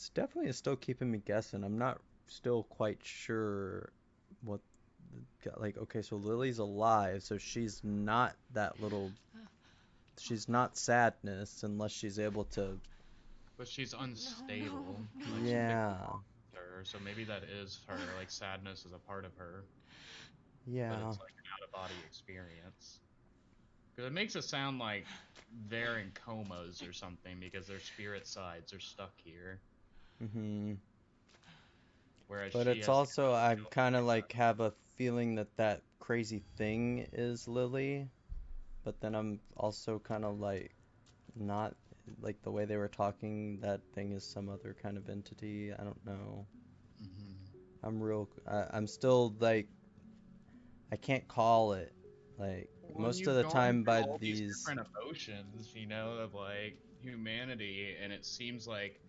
It's definitely still keeping me guessing. I'm not still quite sure what like okay, so Lily's alive, so she's not sadness unless she's able to But she's No, no, unstable. Like she no. picked the yeah. wrong monster, so maybe that is her. Like sadness is a part of her, but Yeah. it's like an out of body experience. Because it makes it sound like they're in comas or something because their spirit sides are stuck here, hmm whereas But she it's has the also ability I to kind of fix like have a feeling that that crazy thing is Lily, but then I'm also kind of like not like the way they were talking, that thing is some other kind of entity. I don't know. it. I'm still like I can't call it. Like When most of you've the gone time through by all these these different emotions, of like humanity, and it seems like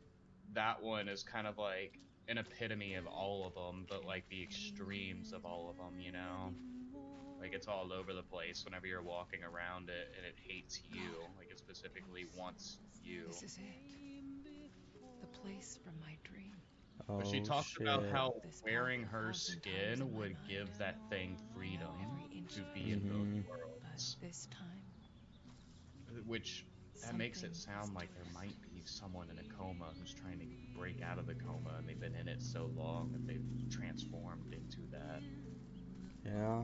that one is kind of like an epitome of all of them, but like the extremes of all of them. Like it's all over the place whenever you're walking around it, and it hates you. God, Like it specifically wants you. this is it. The place from my dream. But she oh talks about shit. how This path wearing her 1,000 times in skin my would mind. give that thing freedom Every inch to be in both pain. Mhm. But worlds. this time, Which that makes it something is sound like there different. might be someone in a coma who's trying to break out of the coma, and they've been in it so long that they've transformed into that. Yeah.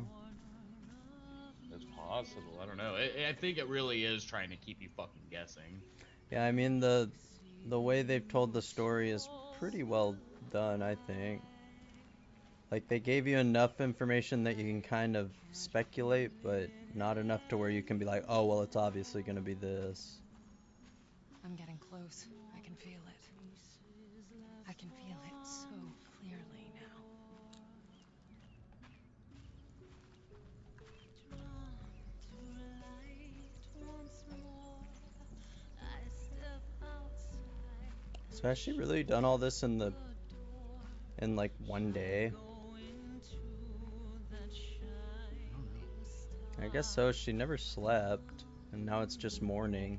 It's possible. I don't know. I think it really is trying to keep you fucking guessing. Yeah, I mean the way they've told the story is pretty well done, I think. Like they gave you enough information that you can kind of speculate, but not enough to where you can be like, "Oh, well, it's obviously going to be this." I'm getting close. I can feel it. I can feel it so clearly now. So has she really done all this in like one day? I don't know. I guess so. She never slept, and now it's just morning.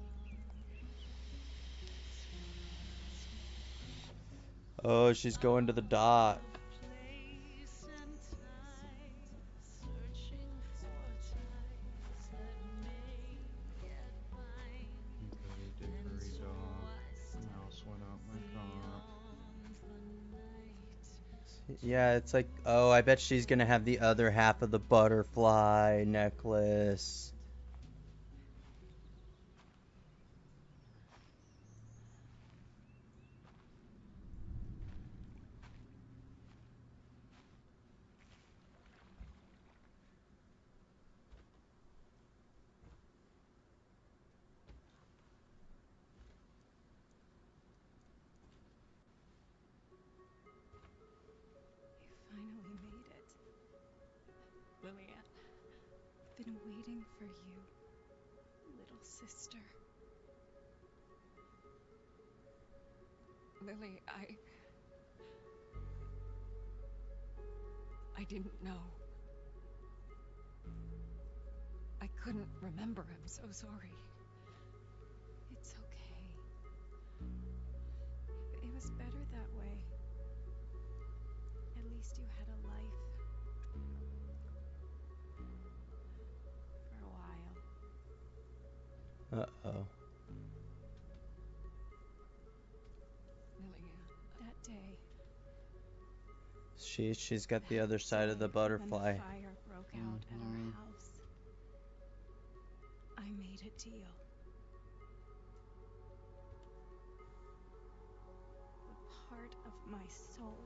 Oh, she's going to the dock. Hickory dickory dock. A mouse went up my cock. Yeah, it's like, oh, I bet she's gonna have the other half of the butterfly necklace. You finally made it. Lilia, I've been waiting for you, little sister. Lily, I didn't know. I couldn't remember. I'm so sorry. It's okay. It was better that way. At least you had a life for a while. Uh-oh. Lilia, that day, She's got the that other side of the day when the butterfly. fire broke out at our Mm-hmm. house, I made a deal. The part of my soul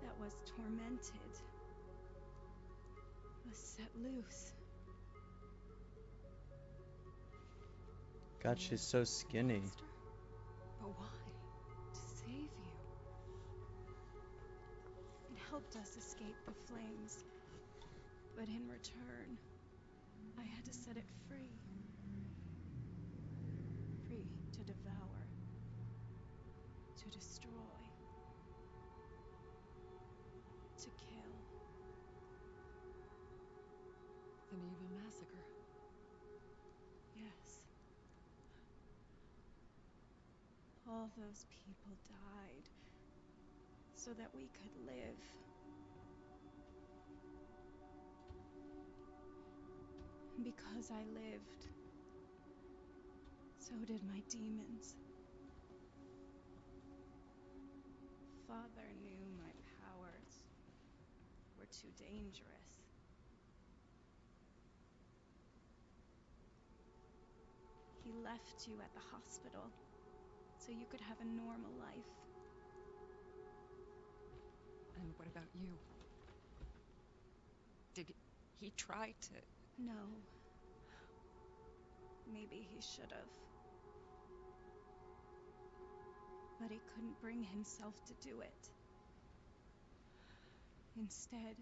that was tormented was set loose. God, she's so A skinny. monster? But why? To save you. It helped us escape the flames. But in return, I had to set it free. Free to devour, to destroy, to kill. An evil massacre. Yes. all those people died so that we could live. Because I lived, so did my demons. Father knew my powers were too dangerous. He left you at the hospital so you could have a normal life. And what about you? Did he try to... No. Maybe he should have. But he couldn't bring himself to do it. Instead,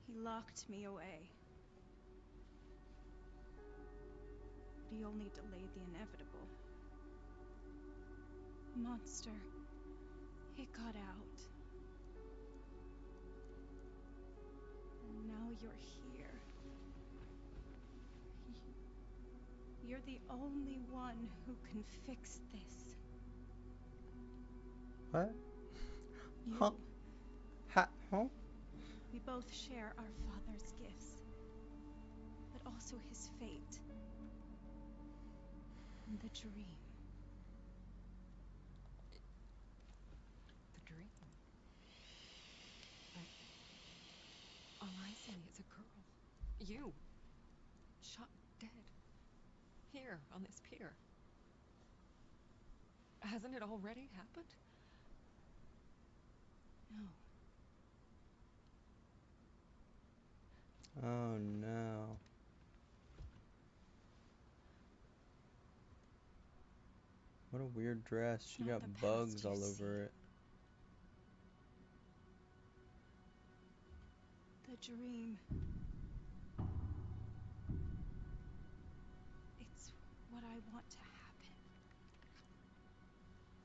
he locked me away. But he only delayed the inevitable. Monster, it got out. And now you're here. You're the only one who can fix this. What? You. Huh? Huh? We both share our father's gifts, but also his fate. And the dream. The dream? But all I see is a girl. You. Shot dead. Here, on this pier. Hasn't it already happened? No. Oh no. What a weird dress. She Not got the past bugs you all see. over it. The dream. It's what I want to happen.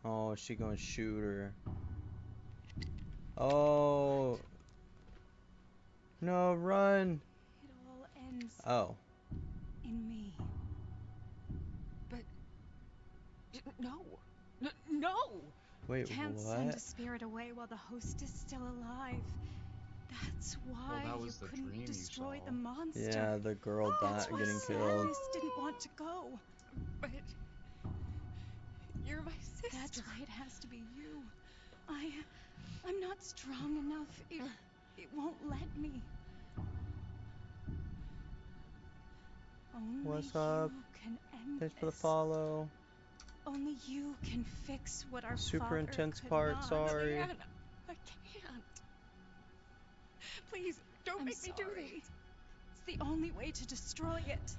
Oh, she gonna shoot her. Oh. No, run. It all ends Oh. in me. But... No! No! Wait, Can't what? send a spirit away while the host is still alive. That's why that you was the couldn't dream you destroy saw. the monster. Yeah, the girl That's died why getting killed. Sadness didn't want to go. But... You're my sister. That's why it has to be you. I'm not strong enough. It won't let me. Only What's up? you can end Thanks for the this. follow. Only you can fix what our Super father intense could part, not. sorry. Lillian, I can't. Please, don't I'm make me do sorry. this. It's the only way to destroy it.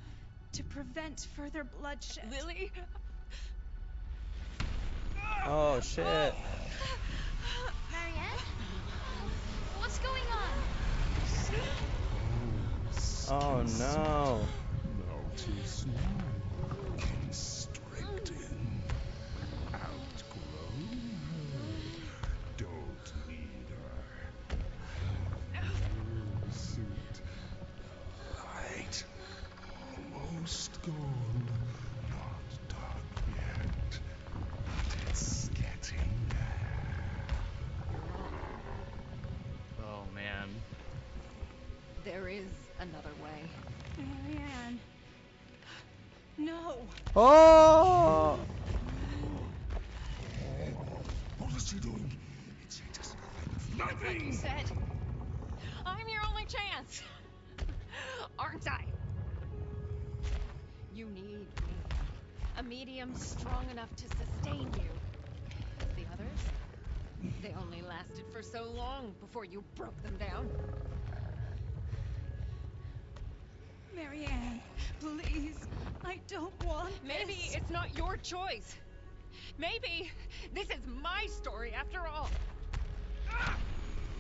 To prevent further bloodshed. Lily? Oh shit. Marianne? What's going on? Oh no. Melty snow, constricting, outgrown her, don't need her. Suit, light, almost gone, not dark yet, but it's getting there. You're wrong. Oh man. There is another way. Marianne. No. Oh! What is she doing? It's just Like you nothing. said, I'm your only chance. Aren't I? You need me. A medium strong enough to sustain you. The others? They only lasted for so long before you broke them down. Marianne, please. I don't want Maybe this. it's not your choice. Maybe this is my story after all.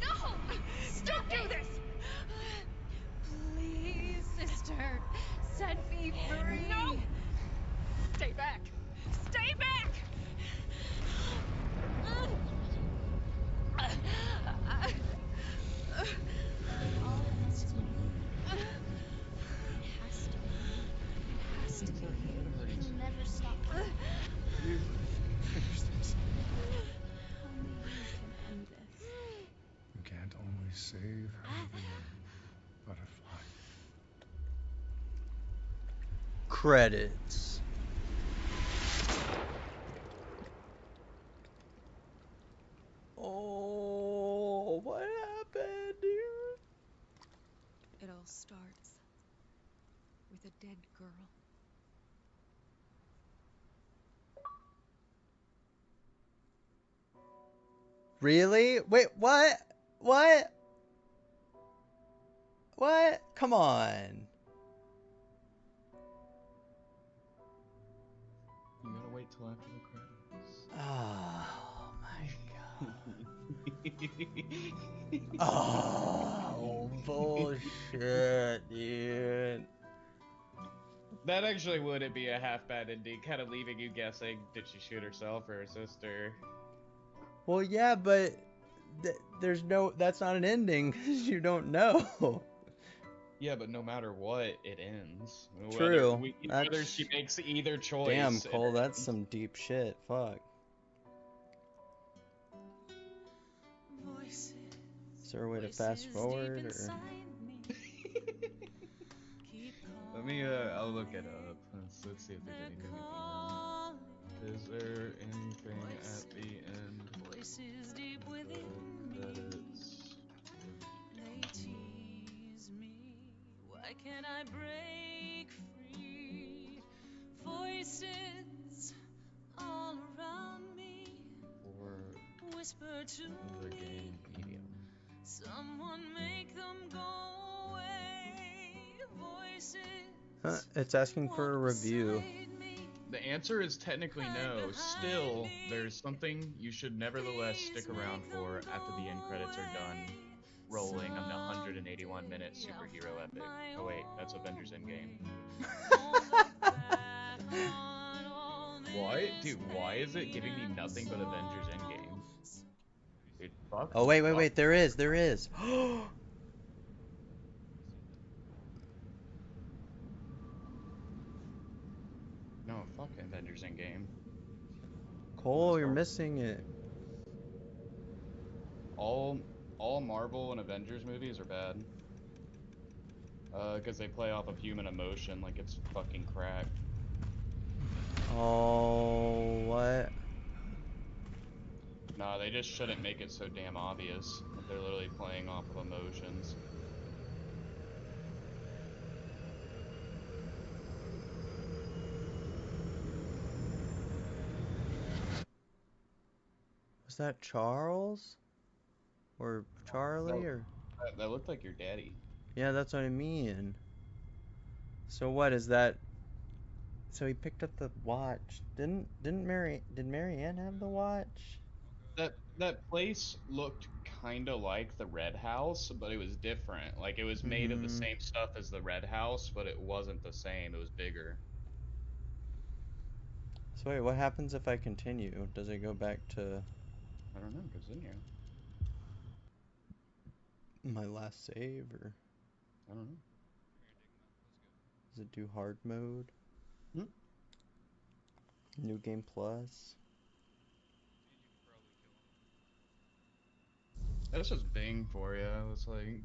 No! Don't do this! Please, sister. Set me free. No! Stay back! Stay back! All of this is me. It has to be. It has to be. He'll never stop. credits. Oh, what happened, dude? It all starts with a dead girl. Really? Wait, what? What? What? Come on. You gotta wait till after the credits. Oh my god. Oh, bullshit, dude. That actually wouldn't be a half bad ending, kind of leaving you guessing, did she shoot herself or her sister? Well, yeah, but there's no. That's not an ending because you don't know. Yeah, but no matter what, it ends. True. Whether she That's. makes either Damn, choice, it Cole, that's ends. some deep shit. Fuck. Voices, Is there a way to fast forward or? Let me, I'll look it up. Let's see if there's anything at the end. Is there anything at the end? Voices deep within The credits. they tease me. Why can't I break free? Voices all around me For whisper to the me. game medium. Someone make them go away. Voices It's asking walk for a review. beside me. The answer is technically no. Still, there's something you should nevertheless stick around for after the end credits are done rolling on the 181-minute superhero epic. Oh wait, that's Avengers Endgame. Why? Dude, why is it giving me nothing but Avengers Endgame? Dude, fuck. Oh, wait, wait, Fuck. wait. There is. There is. No, fuck Avengers Endgame. Cole, you're missing it. All Marvel and Avengers movies are bad. Because they play off of human emotion like it's fucking crack. Oh, what? Nah, they just shouldn't make it so damn obvious that they're literally playing off of emotions. Was that Charles? Or Charlie? That, Or. that looked like your daddy. Yeah, that's what I mean. So what is that? So he picked up the watch. Did Mary Ann have the watch? That place looked kind of like the Red House, but it was different. Like it was made of the Mm-hmm. same stuff as the Red House, but it wasn't the same. It was bigger. So wait, what happens if I continue? Does it go back to I don't know. Continue. my last save or I don't know. does it do hard mode? Hmm? New game plus? That's just Bing for you. It's like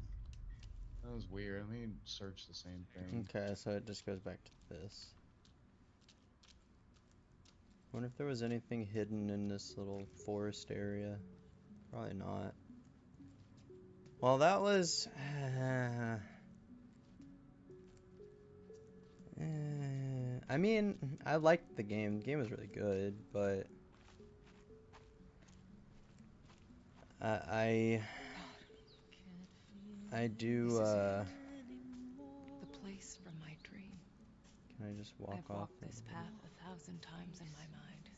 that was weird. Let me search the same thing. Okay, so it just goes back to this. Wonder if there was anything hidden in this little forest area. Probably not. Well, that was. I mean, I liked the game. The game was really good, but I I do. The place from my dream. Can I just walk I've off walked of this it? path 1,000 times in my mind.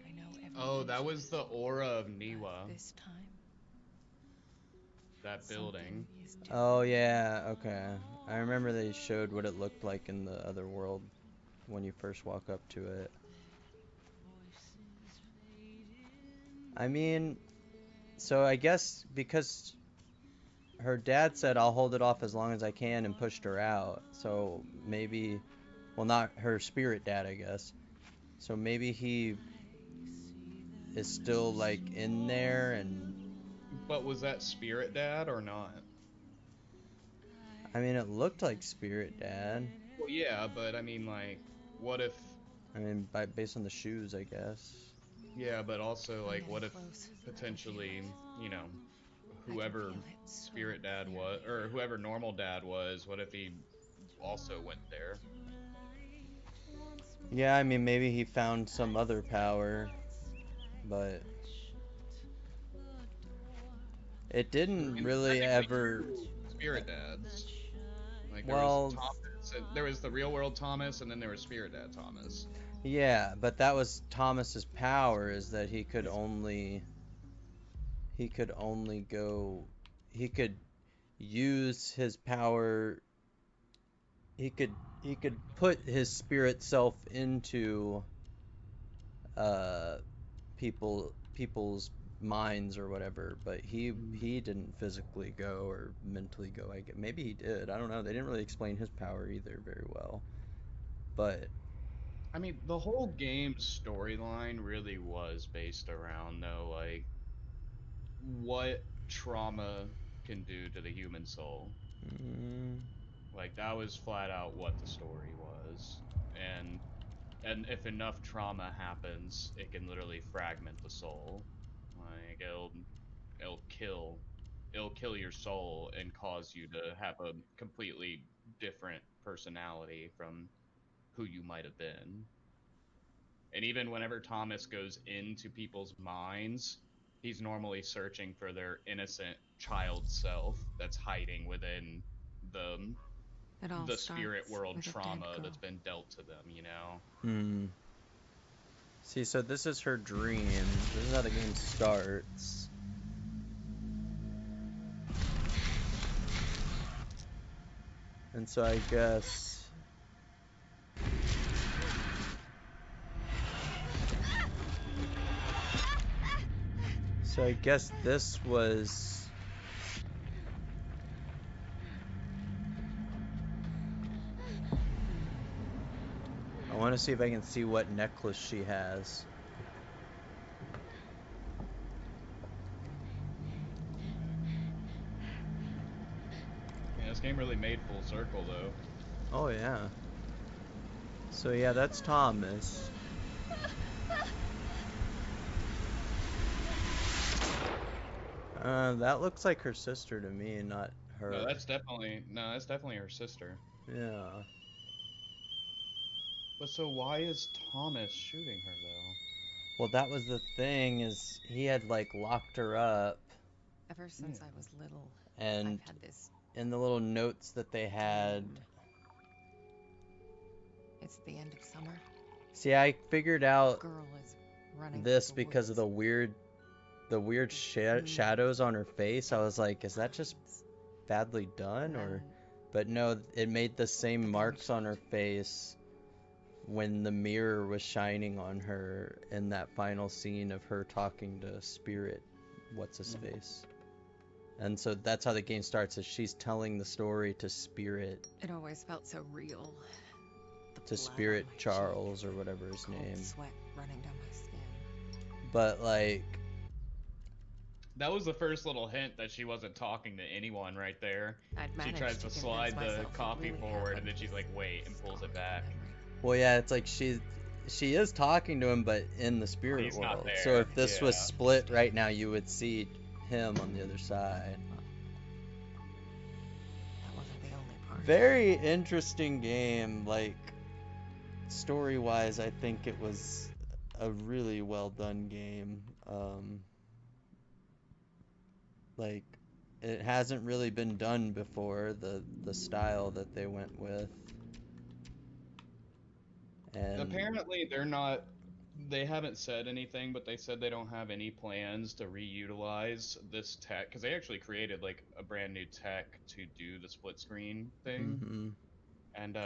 I know every Oh, that inch of was it. the aura of But Niwa. this time, That building. something is different. Oh yeah, okay. I remember they showed what it looked like in the other world when you first walk up to it. I mean, so I guess because her dad said I'll hold it off as long as I can and pushed her out. So maybe, well, not her spirit dad, I guess. So maybe he is still like in there and But was that Spirit Dad or not? I mean it looked like spirit dad. Well, yeah, but I mean, like, what if? I mean, based on the shoes, I guess. Yeah, but also I'm like, getting what if close, nephew. potentially, you know, I can whoever feel it so Spirit Dad was, clearly. or whoever Normal Dad was, what if he also went there? Yeah, I mean, maybe he found some other power, but it I didn't mean, really technically ever. two Spirit Dads. Like there was Well, Thomas, and there was the real world Thomas, and then there was Spirit Dad Thomas. yeah, but that was Thomas's power is that he could only go he could use his power he could put his spirit self into uh people's minds or whatever, but Mm. he didn't physically go or mentally go. I guess maybe he did. I don't know. They didn't really explain his power either very well. But I mean, the whole game's storyline really was based around though, like what trauma can do to the human soul. mm, Like that was flat out what the story was. And and if enough trauma happens, it can literally fragment the soul. Like it'll kill it'll kill your soul and cause you to have a completely different personality from who you might have been. And even whenever Thomas goes into people's minds, he's normally searching for their innocent child self that's hiding within the It all the spirit starts world with a dead trauma that's girl. been dealt to them, you know? hmm. See, so this is her dream. This is how the game starts. And so I guess this was. I want to see if I can see what necklace she has. Yeah, this game really made full circle though. Oh yeah. So yeah, that's Thomas. That looks like her sister to me, not No, her. that's definitely her sister. Yeah. But so why is Thomas shooting her though? Well, that was the thing is he had like locked her up, Ever since I Yeah. was little, I've and had this in the little notes that they had. dream. It's the end of summer. See, I figured A out girl is running through this the because of woods. the weird This moon shadows on her face. I was like, is that just shines. badly And done then or? But no, it made the the same band marks on her played. face when the mirror was shining on her in that final scene of her talking to Spirit, what's his Mhm. face. And so that's how the game starts, is she's telling the story to Spirit, It always felt so real. The to blood on Spirit my cheek, Charles or whatever the his cold name. sweat running down my skin. But like, That was the first little hint that she wasn't talking to anyone right there. I'd She tries managed to to convince slide the myself it coffee really forward and happened, then she's this like, wait, and pulls it scarred back. memory. well, yeah, it's like she is talking to him, but in the spirit He's not world. So there. if this was Yeah. split right now, you would see him on the other side. That wasn't the only part. Very interesting game. Like, story wise, I think it was a really well done game. Like, it hasn't really been done before, the style that they went with. And Apparently, they haven't said anything, but they said they don't have any plans to reutilize this tech because they actually created like a brand new tech to do the split screen thing, hmm. and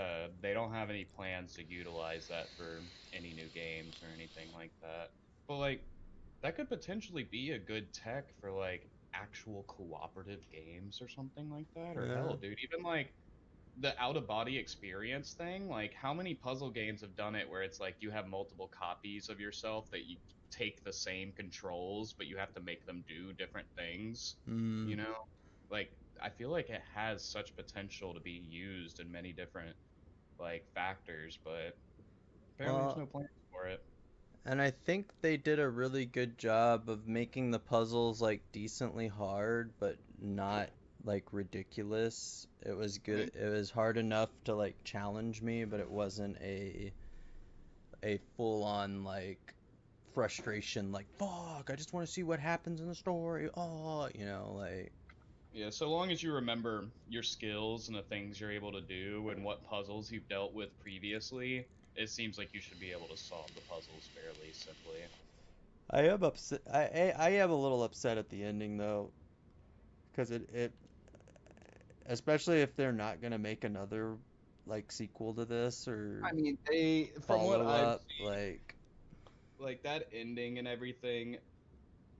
they don't have any plans to utilize that for any new games or anything like that. But like, that could potentially be a good tech for like actual cooperative games or something like that. Or Yeah. hell, dude, even like the out of body experience thing, like how many puzzle games have done it where it's like you have multiple copies of yourself that you take the same controls, but you have to make them do different things, you Mm. know? Like, I feel like it has such potential to be used in many different like factors, but apparently there's Well, no plans for it. and I think they did a really good job of making the puzzles like decently hard, but not like ridiculous. It was I good. mean, It was hard enough to like challenge me, but it wasn't a full on like frustration like fuck, I just want to see what happens in the story. Oh, like yeah, so long as you remember your skills and the things you're able to do and what puzzles you've dealt with previously, it seems like you should be able to solve the puzzles fairly simply. I am upset. I am a little upset at the ending though, because it especially if they're not gonna make another like sequel to this or I mean, they, from what follow I've up. seen, Like, like that ending and everything,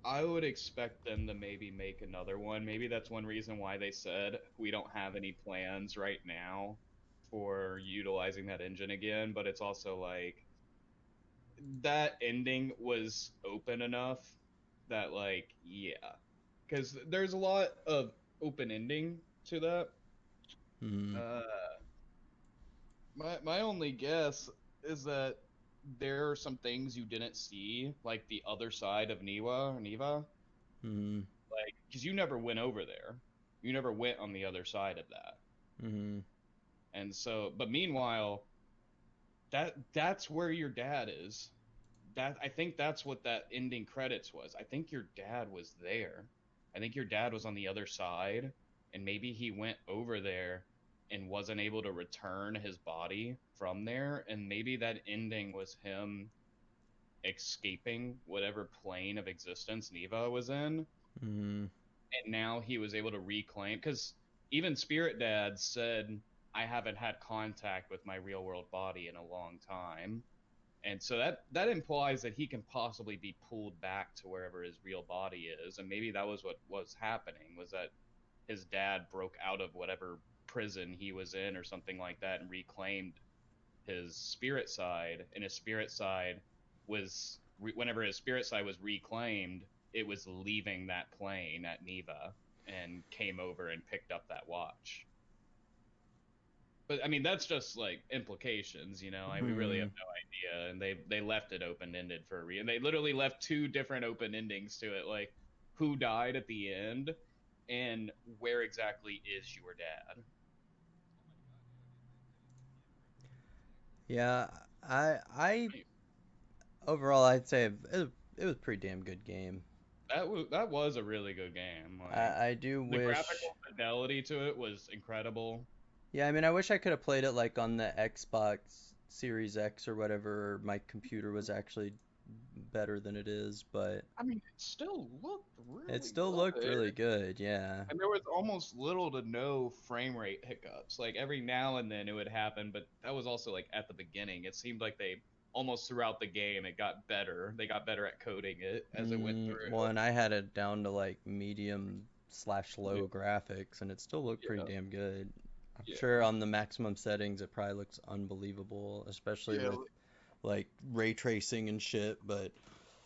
I would expect them to maybe make another one. Maybe that's one reason why they said we don't have any plans right now for utilizing that engine again, but it's also like that ending was open enough that like yeah, because there's a lot of open ending to that. hmm, Uh, my only guess is that there are some things you didn't see, like the other side of Neva, hmm, like because you never went over there, you never went on the other side of that, hmm, and so but meanwhile that's where your dad is. That I think that's what that ending credits was. I think your dad was there. I think your dad was on the other side, and maybe he went over there and wasn't able to return his body from there, and maybe that ending was him escaping whatever plane of existence Neva was in, hmm, and now he was able to reclaim because even Spirit Dad said I haven't had contact with my real world body in a long time, and so that implies that he can possibly be pulled back to wherever his real body is, and maybe that was what was happening, was that his dad broke out of whatever prison he was in or something like that and reclaimed his spirit side, and his spirit side was whenever his spirit side was reclaimed, it was leaving that plane at Neva and came over and picked up that watch. But I mean, that's just like implications, you know. We really have hmm. no idea, and they left it open ended for a reason. They literally left two different open endings to it, like who died at the end, and where exactly is your dad. Yeah, I overall I'd say it was a pretty damn good game. That was a really good game. Like I do the wish. graphical fidelity to it was incredible. Yeah, I mean, I wish I could have played it like on the Xbox Series X or whatever. Or my computer was actually better than it is, but I mean, it still looked it really still looked good. really good. Yeah. And there was almost little to no frame rate hiccups. Like every now and then it would happen, but that was also like at the beginning. It seemed like they almost throughout the game it got better. They got better at coding it as it went Well, through. and I had it down to like medium slash Yeah, low graphics, and it still looked pretty yeah, damn good. I'm sure yeah. on the maximum settings it probably looks unbelievable, especially Yeah, with like ray tracing and shit, but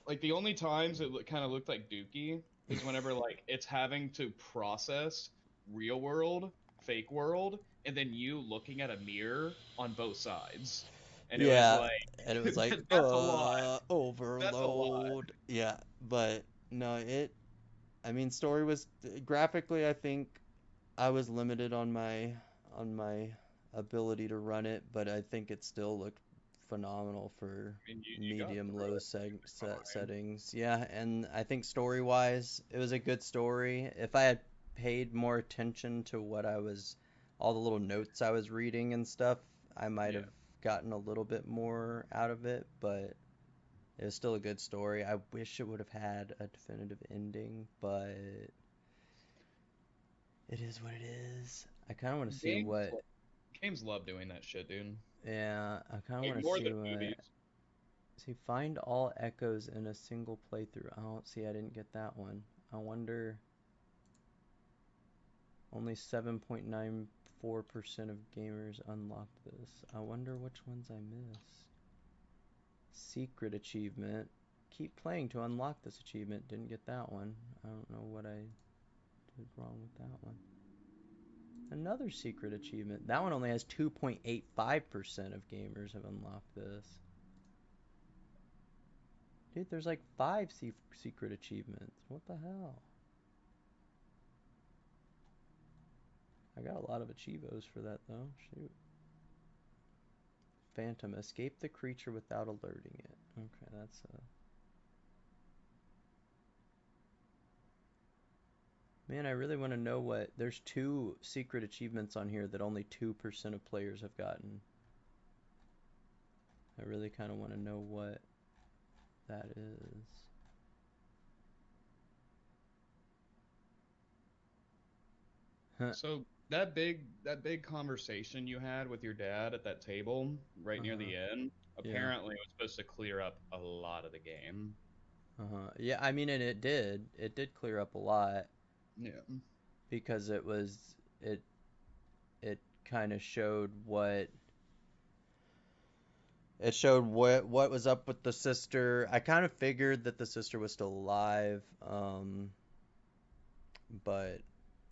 like the only times it kind of looked like Dookie is whenever like it's having to process real world, fake world, and then you looking at a mirror on both sides, and it was yeah, like and it was like that's a lot. That's a lot. overload. Yeah, but no, I mean story was graphically I think I was limited on my ability to run it, but I think it still looked phenomenal for I mean, you got medium through low it fine. settings. Yeah, and I think story wise, it was a good story. If I had paid more attention to what I was, all the little notes I was reading and stuff, I might Yeah. have gotten a little bit more out of it, but it was still a good story. I wish it would have had a definitive ending, but it is what it is. I kind of want to see Games what. games love doing that shit, dude. Yeah, I kind of Like want to more see than what. movies. See, find all echoes in a single playthrough. Oh, see, I didn't get that one. I wonder. Only 7.94% of gamers unlocked this. I wonder which ones I missed. Secret achievement. Keep playing to unlock this achievement. Didn't get that one. I don't know what I did wrong with that one. Another secret achievement. That one only has 2.85% of gamers have unlocked this. Dude, there's like 5 secret achievements. What the hell? I got a lot of achievos for that though. Shoot. Phantom. Escape the creature without alerting it. Okay, that's a... Man, I really want to know what... There's 2 secret achievements on here that only 2% of players have gotten. I really kind of want to know what that is. Huh. So that big conversation you had with your dad at that table right near Uh-huh. the end, Yeah. apparently was supposed to clear up a lot of the game. Uh-huh. Yeah, I mean, and it did. It did clear up a lot Yeah. because it it kind of showed what was up with the sister. I kind of figured that the sister was still alive, but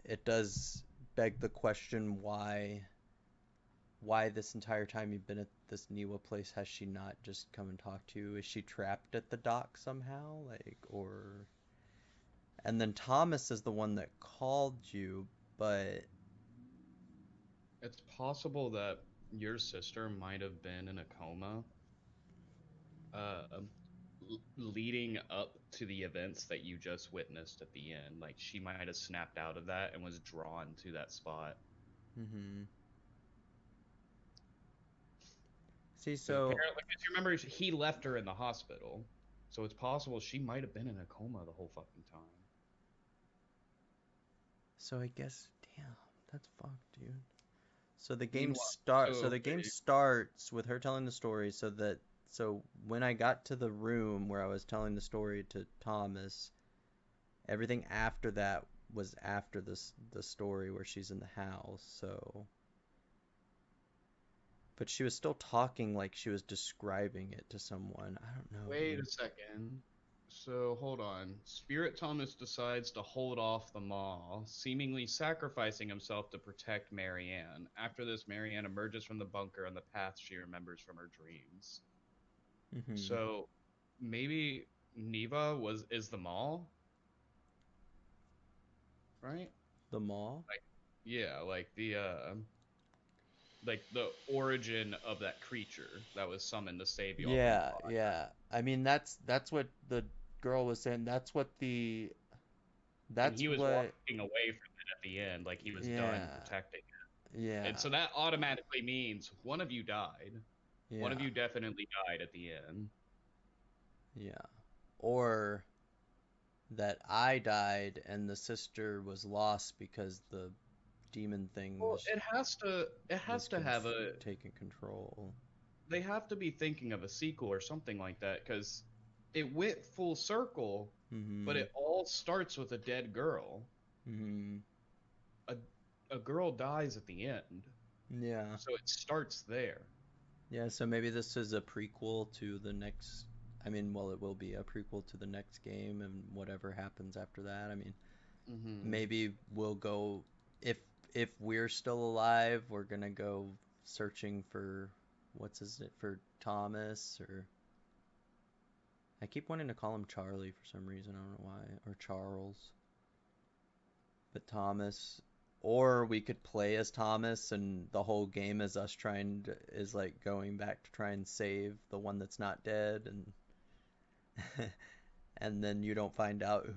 it does beg the question why this entire time you've been at this Niwa place has she not just come and talked to you? Is she trapped at the dock somehow? Like, or... And then Thomas is the one that called you, but... It's possible that your sister might have been in a coma, uh, leading up to the events that you just witnessed at the end. Like she might have snapped out of that and was drawn to that spot. Mm-hmm. See, Because so... apparently, because you remember he left her in the hospital, so it's possible she might have been in a coma the whole fucking time. So I guess... Damn, that's fucked, dude. So the game Meanwhile, start. so So the game okay, starts with her telling the story. So when I got to the room where I was telling the story to Thomas, everything after that was after the story where she's in the house. So, but she was still talking like she was describing it to someone. I don't know, wait dude. a second. So hold on. Spirit Thomas decides to hold off the maw, seemingly sacrificing himself to protect Marianne. After this, Marianne emerges from the bunker on the path she remembers from her dreams. Mhm. So maybe Neva is the maw, right? The mall. Like yeah, like the origin of that creature that was summoned to save you all from the Yeah, fire. yeah. I mean, that's what the girl was saying. And That's he was what. walking away from it at the end, like he was done Yeah, protecting. And yeah, so that automatically means one of you died. One of yeah, you definitely died at the end. yeah. Or that I died and the sister was lost because the demon thing Well, it has to have a taking control. they have to be thinking of a sequel or something like that cuz it went full circle, but Mm-hmm. it all starts with a dead girl. Mm-hmm. A a girl dies at the end. Yeah. So it starts there. Yeah, so maybe this is a prequel to the next. I mean, well, it will be a prequel to the next game and whatever happens after that. I mean, Mhm. maybe we'll go if if we're still alive, we're gonna go searching for what's his it for Thomas or I keep wanting to call him Charlie for some reason. I don't know why. Or Charles. But Thomas. Or we could play as Thomas and the whole game is us is like going back to try and save the one that's not dead and and then you don't find out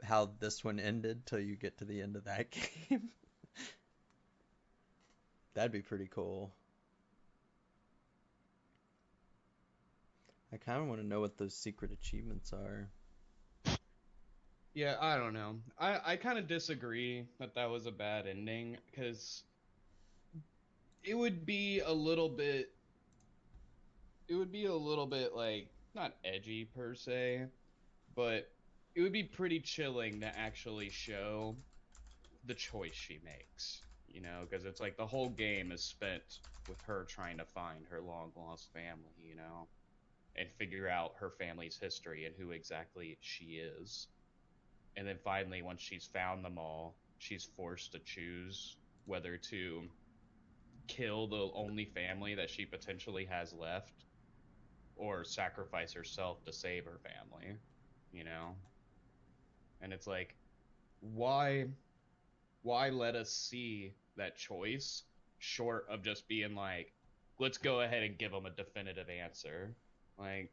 how this one ended till you get to the end of that game. That'd be pretty cool. I kind of want to know what those secret achievements are. Yeah, I don't know. I kind of disagree that that was a bad ending because it would be a little bit it would be a little bit like not edgy per se, but it would be pretty chilling to actually show the choice she makes, because it's like the whole game is spent with her trying to find her long lost family, and figure out her family's history and who exactly she is. And then finally, once she's found them all, she's forced to choose whether to kill the only family that she potentially has left or sacrifice herself to save her family, you know? And it's like, why let us see that choice short of just being like, let's go ahead and give them a definitive answer? Like,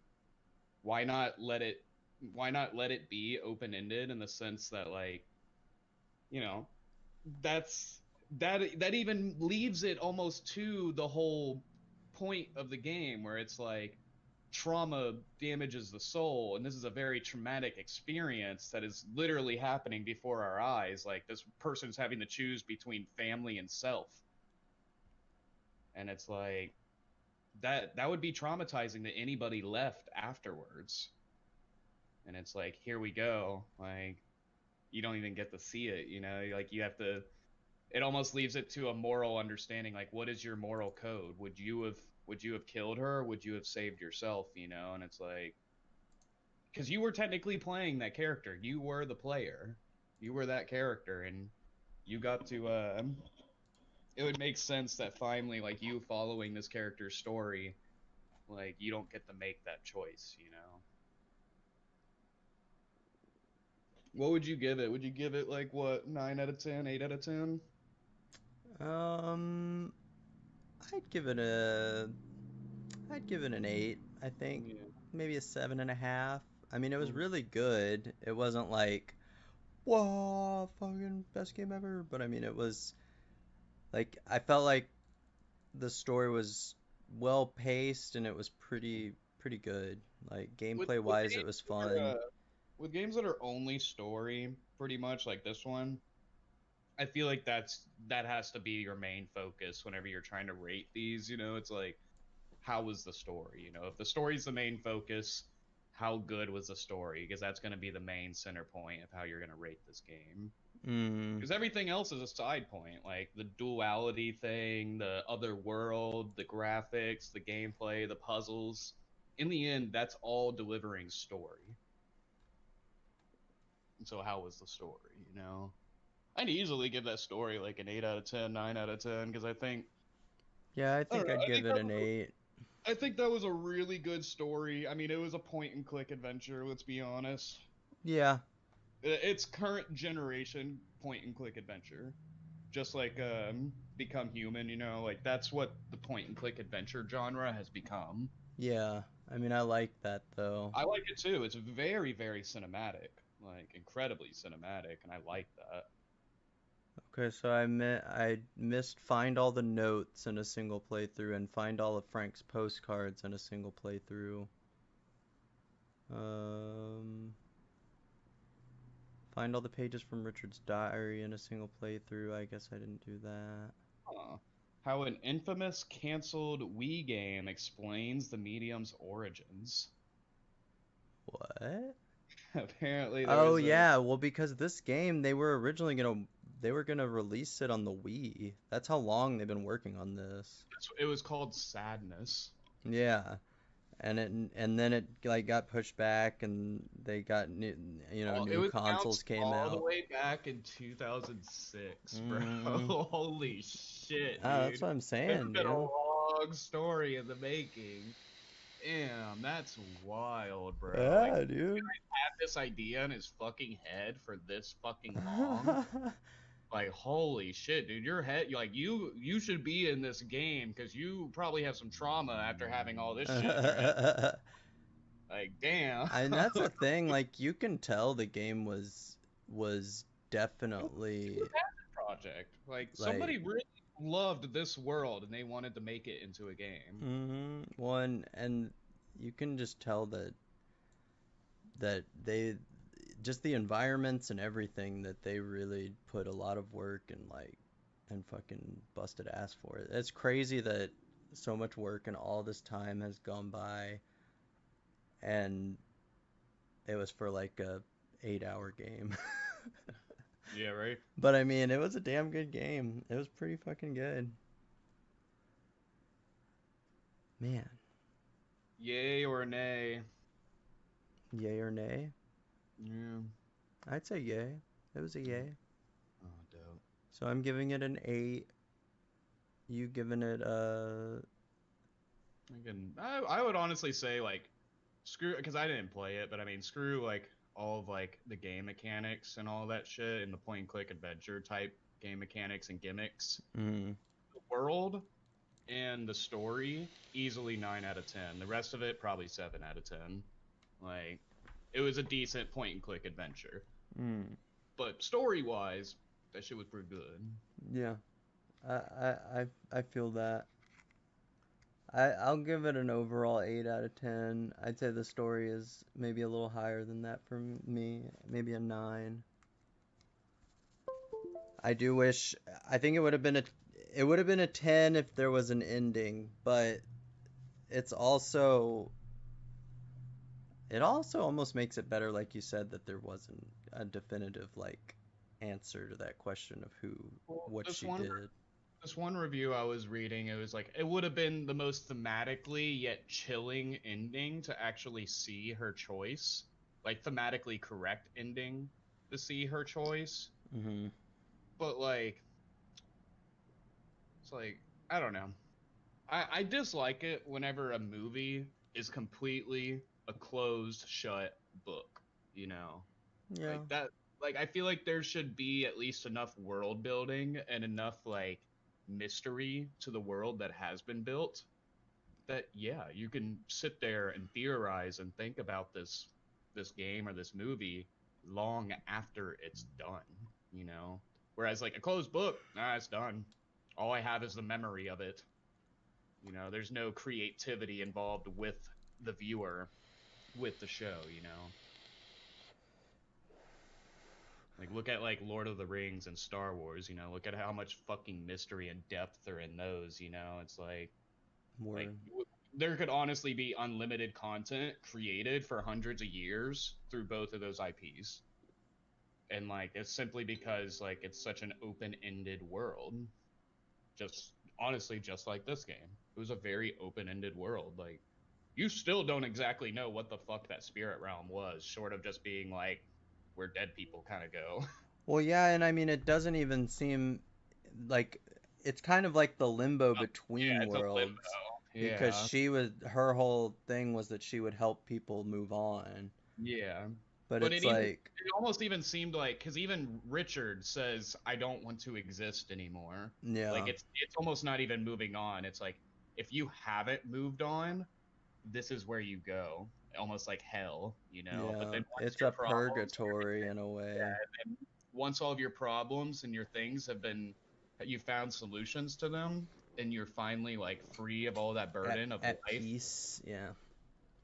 why not let it be open ended in the sense that, like, you know, that's that even leaves it almost to the whole point of the game where it's like trauma damages the soul, and this is a very traumatic experience that is literally happening before our eyes. Like, this person's having to choose between family and self, and it's like that would be traumatizing to anybody left afterwards. And it's like, here we go, like, you don't even get to see it, you know, like, you have to, it almost leaves it to a moral understanding, like, what is your moral code? Would you have killed her, or would you have saved yourself, you know? And it's like, because you were technically playing that character, you were the player, you were that character, and you got to it would make sense that finally, like, you following this character's story, like, you don't get to make that choice, you know? What would you give it? Would you give it, like, what, 9 out of 10, 8 out of 10? Um, I'd give it a, I'd give it an 8, I think. Yeah. Maybe a 7.5. I mean, it was Mhm. really good. It wasn't like, whoa, fucking best game ever. But I mean, it was like, I felt like the story was well paced and it was pretty good. Like gameplay With wise, it games was that are fun. with games that are only story, pretty much like this one, I feel like that has to be your main focus whenever you're trying to rate these. You know, it's like, how was the story? You know, if the story's the main focus, how good was the story? Because that's going to be the main center point of how you're going to rate this game. Mm, Because everything else is a side point, like the duality thing, the other world, the graphics, the gameplay, the puzzles. In the end, that's all delivering story. So how was the story? You know, I'd easily give that story like an 8 out of 10, 9 out of 10, because yeah, I I don't think know. I'd give it an 8. I think that was a really good story. I mean, it was a point and click adventure. Let's be honest. Yeah, It's current generation point and click adventure, just like Become Human. You know, like, that's what the point and click adventure genre has become. yeah. I mean, I like that though. I like it too. It's very, very cinematic, like incredibly cinematic, and I like that. Okay, so I missed find all the notes in a single playthrough and find all of Frank's postcards in a single playthrough. Um, find all the pages from Richard's diary in a single playthrough. I guess I didn't do that. Huh. How an infamous canceled Wii game explains the medium's origins. What? Apparently, there Oh was a. yeah, well because this game they were gonna release it on the Wii. That's how long they've been working on this. It was called Sadness. Yeah, and then it like got pushed back and they got new It new was consoles announced came all the out. way back in 2006, bro. Mm, Holy shit, ah, that's dude. what I'm This has saying, been a dude. long story in the making. Damn, that's wild, bro. Like, Yeah, dude. had this idea in his fucking head for this fucking long. Like, holy shit, dude, your head, like, you should be in this game because you probably have some trauma after having all this shit in your head. Like, damn. And that's the thing, like you can tell the game was It was definitely a passion project. Like, like somebody really loved this world and they wanted to make it into a game. one, and you can just tell that they just the environments and everything that they really put a lot of work and like and fucking busted ass for it. It's crazy that so much work and all this time has gone by and it was for like a 8 hour game. Yeah, right? But I mean, it was a damn good game. It was pretty fucking good. Man, Yay or nay? yay or nay? Yeah. I'd say yay. It was a yay. Oh, dope. So I'm giving it an 8. You giving it a I would honestly say like screw because I didn't play it, but I mean screw like all of like the game mechanics and all that shit and the point and click adventure type game mechanics and gimmicks. mm, The world and the story easily 9 out of 10. The rest of it probably 7 out of 10. Like it was a decent point and click adventure, mm, but story wise, that shit was pretty good. yeah. I feel that. I'll give it an overall 8 out of 10. I'd say the story is maybe a little higher than that for me, maybe a 9. I do wish I think it would have been a 10 if there was an ending, but it's also it also almost makes it better like you said that there wasn't a definitive like answer to that question of who Well, what she did. this one review I was reading, it was like it would have been the most thematically yet chilling ending to actually see her choice, like thematically correct ending to see her choice. Mhm. But like, it's like I don't know. I dislike it whenever a movie is completely a closed shut book. You know, Yeah. like that. Like I feel like there should be at least enough world building and enough like mystery to the world that has been built that yeah, you can sit there and theorize and think about this game or this movie long after it's done, you know? Whereas like a closed book, nah, it's done. All I have is the memory of it. You know, there's no creativity involved with the viewer with the show, you know? Like look at like Lord of the Rings and Star Wars, you know, look at how much fucking mystery and depth are in those, you know? It's like More there could honestly be unlimited content created for hundreds of years through both of those IPs. And like it's simply because like it's such an open-ended world. Just honestly just like this game. It was a very open-ended world. Like you still don't exactly know what the fuck that spirit realm was, short of just being like where dead people kind of go. Well, yeah, and I mean, it doesn't even seem like it's kind of like the limbo Yeah, between it's a worlds limbo. because Yeah. her whole thing was that she would help people move on. Yeah. But But it's like, it almost even seemed like because even Richard says I don't want to exist anymore. Like yeah, it's almost not even moving on. It's like if you haven't moved on, this is where you go. Almost like hell, you know. But yeah, then once it's your a problems, purgatory in a way. and once all of your problems and your things have been, you found solutions to them, and you're finally like free of all that burden of At life, peace, yeah.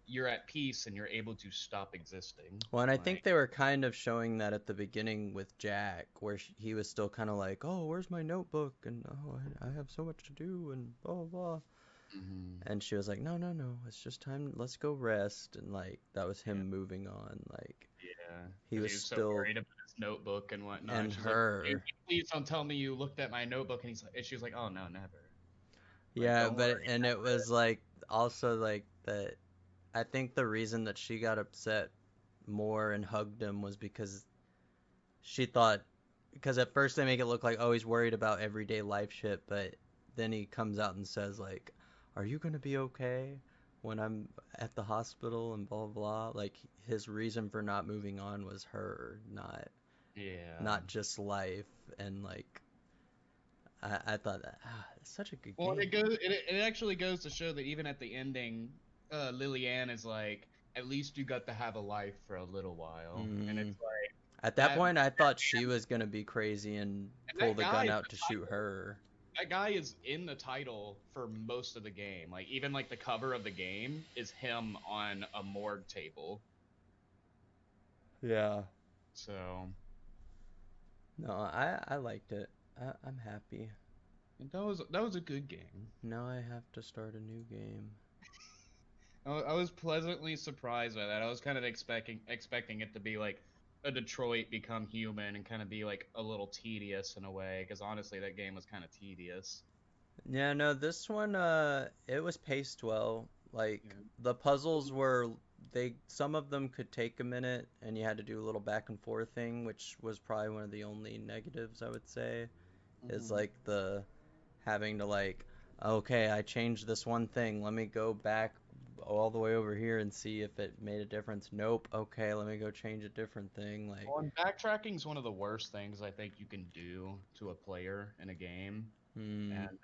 you're at peace and you're able to stop existing. Well, and I think Like, they were kind of showing that at the beginning with Jack, where he was still kind of like, "Oh, where's my notebook?" and "Oh, I have so much to do," and blah blah blah. mhm. And she was like, "No, no, no, it's just time. Let's go rest." And like that was Yeah, him moving on. Like yeah. he Because was he was so still worried about his notebook and whatnot. and She's like, her. Please don't tell me you looked at my notebook." And he's like, and she was like, "Oh no, never. Like, Yeah, don't but worry." and it was like also like that. I think the reason that she got upset more and hugged him was because she thought because at first they make it look like oh he's worried about everyday life shit, but then he comes out and says like, "Are you gonna be okay when I'm at the hospital?" and blah blah. Like his reason for not moving on was her, Yeah. not just life. And like I thought that it's such a good Well, and game. it actually goes to show that even at the ending, Liliane is like, at least you got to have a life for a little while, and Mm. it's like At that that point, I thought she was gonna be crazy and and pull the gun out to shoot her. that guy is in the title for most of the game. Like even like the cover of the game is him on a morgue table. Yeah. So No, I liked it. I'm happy. that was a good game. Now I have to start a new game. I was pleasantly surprised by that. I was kind of expecting it to be like a Detroit Become Human and kind of be like a little tedious in a way because honestly that game was kind of tedious. Yeah, no, this one it was paced well. You Like know? the puzzles were some of them could take a minute and you had to do a little back and forth thing, which was probably one of the only negatives I would say. is Mhm. like the having to like, okay, I changed this one thing. Let me go back all the way over here and see if it made a difference. Nope. Okay, let me go change a different thing. Like, Well, and backtracking is one of the worst things I think you can do to a player in a game. hmm, And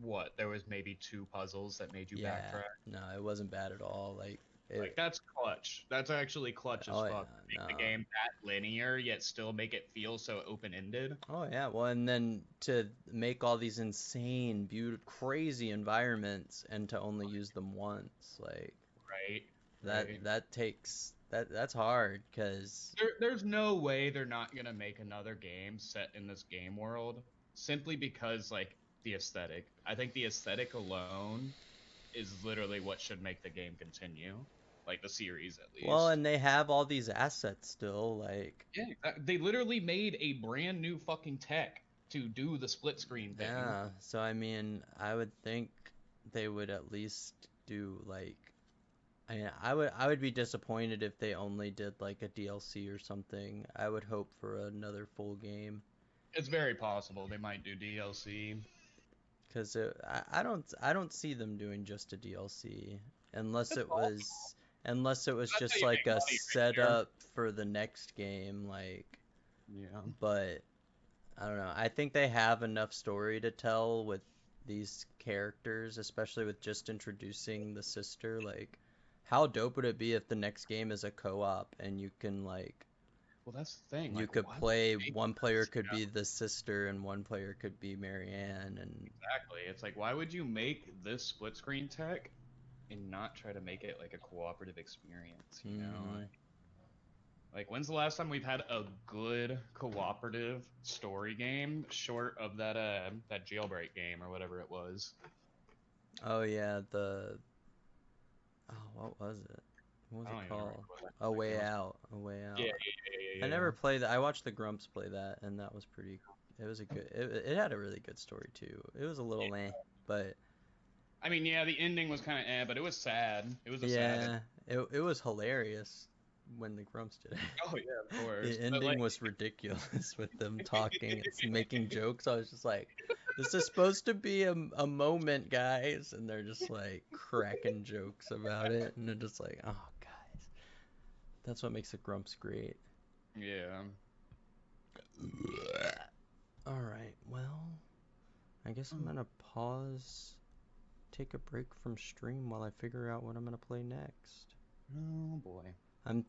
what? There was maybe two puzzles that made you yeah, backtrack. no, it wasn't bad at all. Like, Like it, that's clutch. That's actually clutch as oh fuck. yeah, Make the no. game that linear yet still make it feel so open ended. Oh yeah, well, and then to make all these insane, beautiful, crazy environments and to only use them once, like Right? that Right. that takes that's hard because There's no way they're not gonna make another game set in this game world simply because like the aesthetic. I think the aesthetic alone is literally what should make the game continue, like the series at well, least. and they have all these assets still, like Yeah, they literally made a brand new fucking tech to do the split screen thing. yeah. So I mean, I would think they would at least do like I would be disappointed if they only did like a DLC or something. I would hope for another full game. It's very possible they might do DLC. Because I don't see them doing just a DLC unless It's it possible. was unless it was That's how just you like make a money right there. setup for the next game, like. Yeah. But I don't know. I think they have enough story to tell with these characters, especially with just introducing the sister. Like, how dope would it be if the next game is a co-op and you can like Well, that's the thing. you Like, could why would play you make one player this? could be the sister and one player could be Marianne and Exactly. It's like, why would you make this split screen tech and not try to make it like a cooperative experience? You know, mhm. like when's the last time we've had a good cooperative story game short of that jailbreak game or whatever it was? Oh yeah, the oh what was it? What was I it don't even remember called? what that A fucking Way was. Out. A Way Yeah, Out. yeah, yeah, I yeah, yeah. never played that. I watched the Grumps play that, and that was pretty. It was a good. It had a really good story too. It was a little Yeah. but I mean, yeah, the ending was kind of but it was sad. It was a sad end. yeah, it was hilarious when the Grumps did it. Oh yeah, of The course. But like, ending was ridiculous with them talking and making jokes. I was just like, this is supposed to be a moment, guys, and they're just like cracking jokes about it, and they're just like, oh, guys, that's what makes the Grumps great. yeah. All right, well, I guess I'm gonna pause, take a break from stream while I figure out what I'm gonna play next. Oh boy. I'm